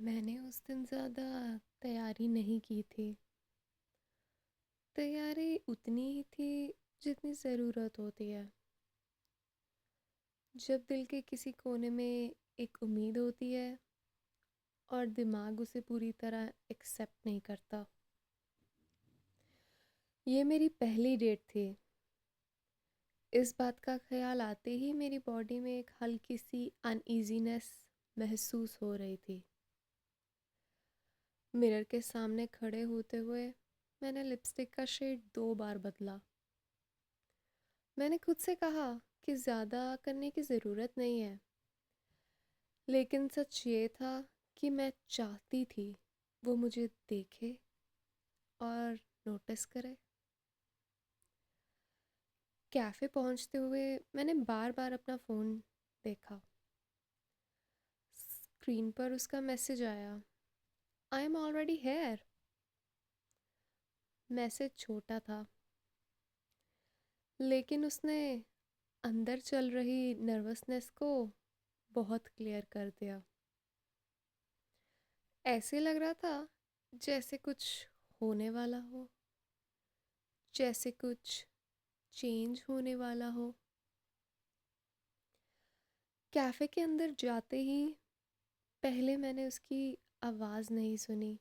मैंने उस दिन ज़्यादा तैयारी नहीं की थी। तैयारी उतनी ही थी जितनी ज़रूरत होती है। जब दिल के किसी कोने में एक उम्मीद होती है और दिमाग उसे पूरी तरह एक्सेप्ट नहीं करता। ये मेरी पहली डेट थी। इस बात का ख्याल आते ही मेरी बॉडी में एक हल्की सी अनईजीनेस महसूस हो रही थी। मिरर के सामने खड़े होते हुए मैंने लिपस्टिक का शेड 2 बार बदला। मैंने खुद से कहा कि ज़्यादा करने की ज़रूरत नहीं है, लेकिन सच ये था कि मैं चाहती थी वो मुझे देखे और नोटिस करे। कैफ़े पहुंचते हुए मैंने बार बार अपना फ़ोन देखा। स्क्रीन पर उसका मैसेज आया, I am already hair. Message छोटा था, लेकिन उसने अंदर चल रही नर्वसनेस को बहुत क्लियर कर दिया। ऐसे लग रहा था जैसे कुछ होने वाला हो, जैसे कुछ चेंज होने वाला हो। कैफ़े के अंदर जाते ही पहले मैंने उसकी आवाज़ नहीं सुनी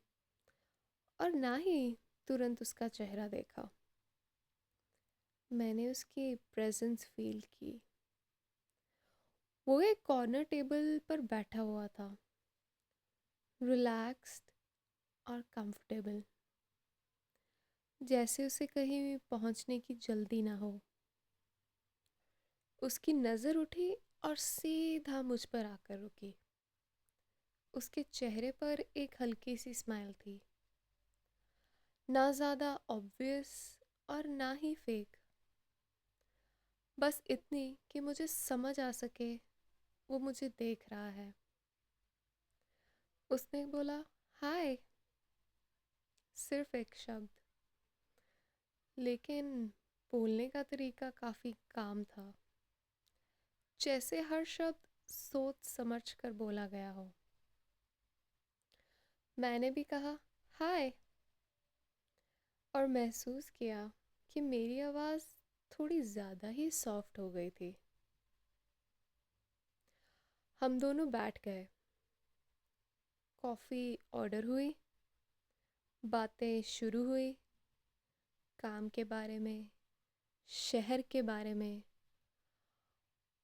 और ना ही तुरंत उसका चेहरा देखा। मैंने उसकी प्रेजेंस फील की। वो एक कॉर्नर टेबल पर बैठा हुआ था, रिलैक्स्ड और कंफर्टेबल, जैसे उसे कहीं पहुंचने की जल्दी ना हो। उसकी नज़र उठी और सीधा मुझ पर आकर रुकी। उसके चेहरे पर एक हल्की सी स्माइल थी, ना ज़्यादा ऑब्वियस और ना ही फेक, बस इतनी कि मुझे समझ आ सके वो मुझे देख रहा है। उसने बोला हाय, सिर्फ एक शब्द, लेकिन बोलने का तरीका काफ़ी काम था, जैसे हर शब्द सोच समझ कर बोला गया हो। मैंने भी कहा हाय और महसूस किया कि मेरी आवाज़ थोड़ी ज़्यादा ही सॉफ्ट हो गई थी। हम दोनों बैठ गए। कॉफ़ी ऑर्डर हुई। बातें शुरू हुई, काम के बारे में, शहर के बारे में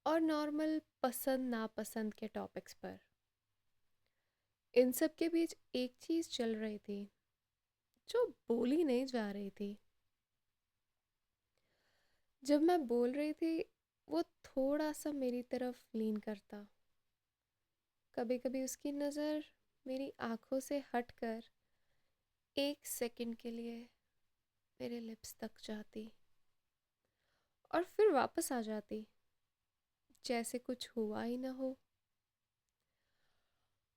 और नॉर्मल पसंद नापसंद के टॉपिक्स पर। इन सब के बीच एक चीज़ चल रही थी जो बोली नहीं जा रही थी। जब मैं बोल रही थी वो थोड़ा सा मेरी तरफ लीन करता। कभी कभी उसकी नज़र मेरी आंखों से हटकर 1 सेकंड के लिए मेरे लिप्स तक जाती और फिर वापस आ जाती, जैसे कुछ हुआ ही ना हो।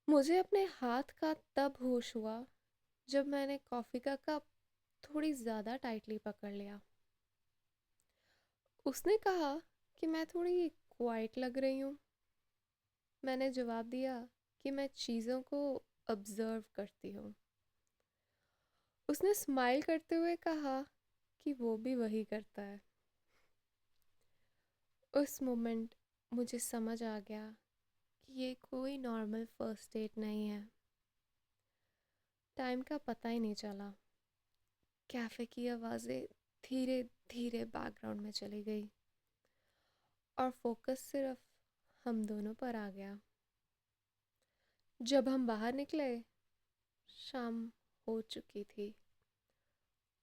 मुझे अपने हाथ का तब होश हुआ जब मैंने कॉफ़ी का कप थोड़ी ज़्यादा टाइटली पकड़ लिया। उसने कहा कि मैं थोड़ी क्वाइट लग रही हूँ। मैंने जवाब दिया कि मैं चीज़ों को ऑब्ज़र्व करती हूँ। उसने स्माइल करते हुए कहा कि वो भी वही करता है। उस मोमेंट मुझे समझ आ गया कि ये कोई नॉर्मल फर्स्ट डेट नहीं है। टाइम का पता ही नहीं चला। कैफ़े की आवाज़ें धीरे धीरे बैकग्राउंड में चली गई और फोकस सिर्फ हम दोनों पर आ गया। जब हम बाहर निकले, शाम हो चुकी थी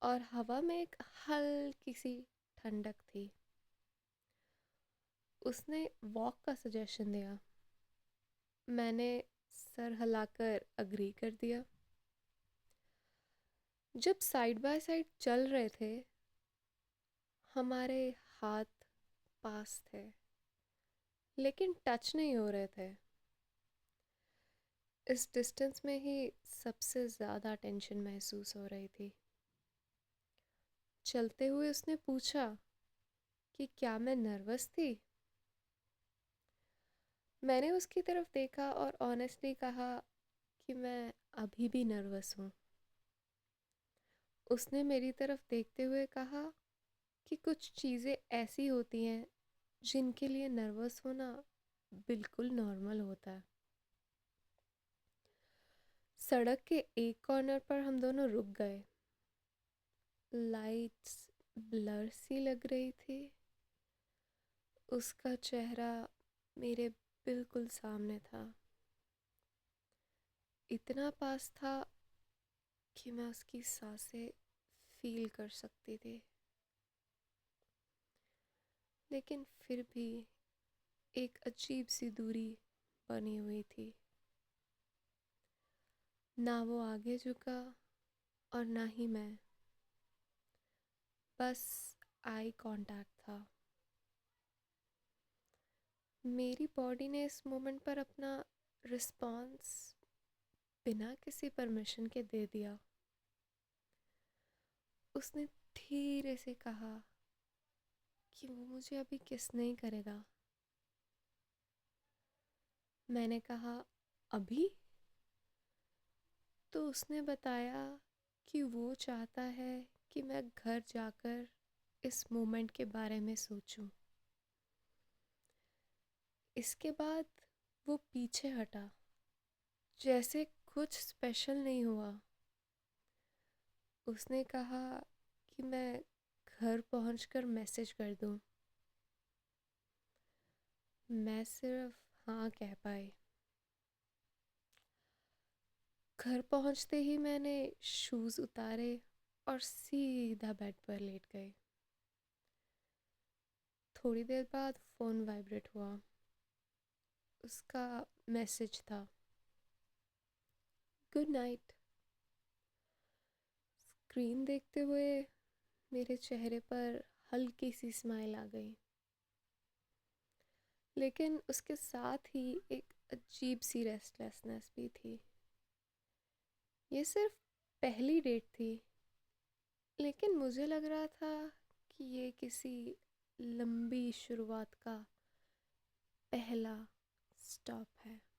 और हवा में एक हल्की सी ठंडक थी। उसने वॉक का सजेशन दिया। मैंने सर हिलाकर अग्री कर दिया। जब साइड बाय साइड चल रहे थे, हमारे हाथ पास थे, लेकिन टच नहीं हो रहे थे। इस डिस्टेंस में ही सबसे ज़्यादा टेंशन महसूस हो रही थी। चलते हुए उसने पूछा कि क्या मैं नर्वस थी। मैंने उसकी तरफ देखा और ऑनेस्टली कहा कि मैं अभी भी नर्वस हूँ। उसने मेरी तरफ देखते हुए कहा कि कुछ चीज़ें ऐसी होती हैं जिनके लिए नर्वस होना बिल्कुल नॉर्मल होता है। सड़क के एक कॉर्नर पर हम दोनों रुक गए। लाइट्स ब्लर सी लग रही थी। उसका चेहरा मेरे बिल्कुल सामने था, इतना पास था कि मैं उसकी सांसें फील कर सकती थी। लेकिन फिर भी एक अजीब सी दूरी बनी हुई थी। ना वो आगे झुका और ना ही मैं। बस आई कांटेक्ट था। मेरी बॉडी ने इस मोमेंट पर अपना रिस्पॉन्स बिना किसी परमिशन के दे दिया। उसने धीरे से कहा कि वो मुझे अभी किस नहीं करेगा। मैंने कहा, अभी? तो उसने बताया कि वो चाहता है कि मैं घर जाकर इस मोमेंट के बारे में सोचूं। इसके बाद वो पीछे हटा, जैसे कुछ स्पेशल नहीं हुआ। उसने कहा कि मैं घर पहुंचकर मैसेज कर दूं। मैं सिर्फ हाँ कह पाई। घर पहुंचते ही मैंने शूज़ उतारे और सीधा बेड पर लेट गई। थोड़ी देर बाद फ़ोन वाइब्रेट हुआ। उसका मैसेज था, गुड नाइट। स्क्रीन देखते हुए मेरे चेहरे पर हल्की सी स्माइल आ गई, लेकिन उसके साथ ही एक अजीब सी रेस्टलेसनेस भी थी। ये सिर्फ पहली डेट थी, लेकिन मुझे लग रहा था कि ये किसी लंबी शुरुआत का पहला स्टॉप है।